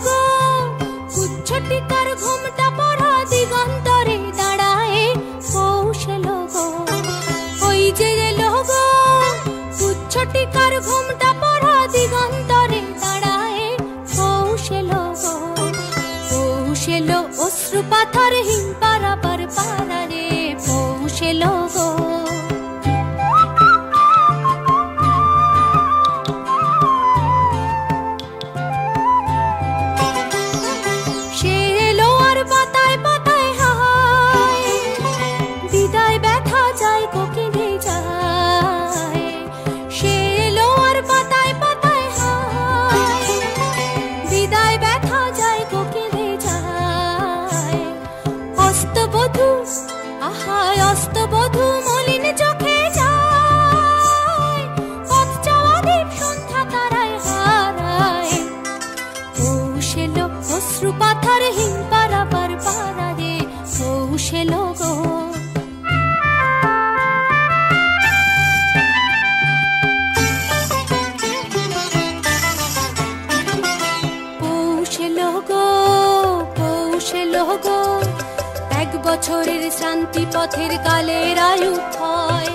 গো কুচ্ছটিকার ঘুমটা পড়া দিগন্তরে দাঁড়ায় পৌষ এলো গো। ওই যে এলো গো কুচ্ছটিকার ঘুমটা পড়া দিগন্তরে দাঁড়ায় পৌষ এলো গো। পৌষ এলো অশ্রু পাথরহীন পারাবার পারারে পৌষ এলো গো। অস্তবধূ মলিন চোখে যায় পথ চাওয়া দ্বীপ সন্ধ্যা তারায় হারায়। পৌষ এলো অশ্রু পাথরহীন পারাবার পারারে পৌষ এলো গো। পৌষ এলো গো পৌষ এলো গো এক বছরের শান্তি পথের কালের আয়ু হয়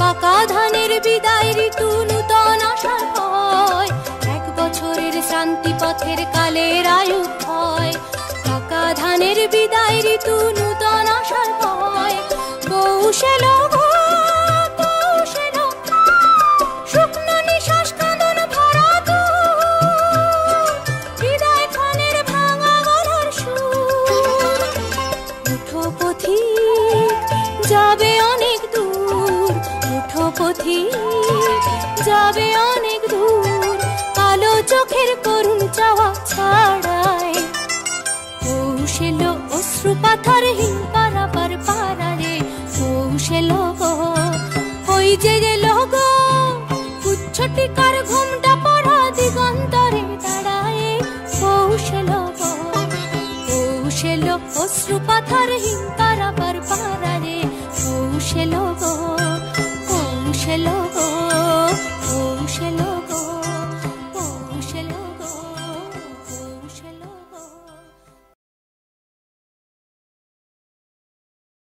পাকা ধানের বিদায় ঋতু নূতন আশার হয়। এক বছরের শান্তি পথের কালের আয়ু হয় পাকা ধানের বিদায় ঋতু নূতন আশার হয়। পৌষ এলো গো পৌষ এলো শুকনো নিঃশ্বাস কাঁদন ভরা বিদায় ক্ষণের ভাঙা গলার সুর। উঠো পথিক যাবে অনেক দূর, উঠো পথিক যাবে অনেক দূর, কালো চোখের করুণ চাওয়া ছাড়ায়। পৌষ এলো অশ্রু পাথরহীন পারাবার পারারে পৌষ এলো গো। ওই যে এলো গো কুচ্ছটিকার ঘুমটা পড়া দিগন্তরে দাঁড়ায় পৌষ এলো গো। পৌষ এলো অশ্রু পাথরহীন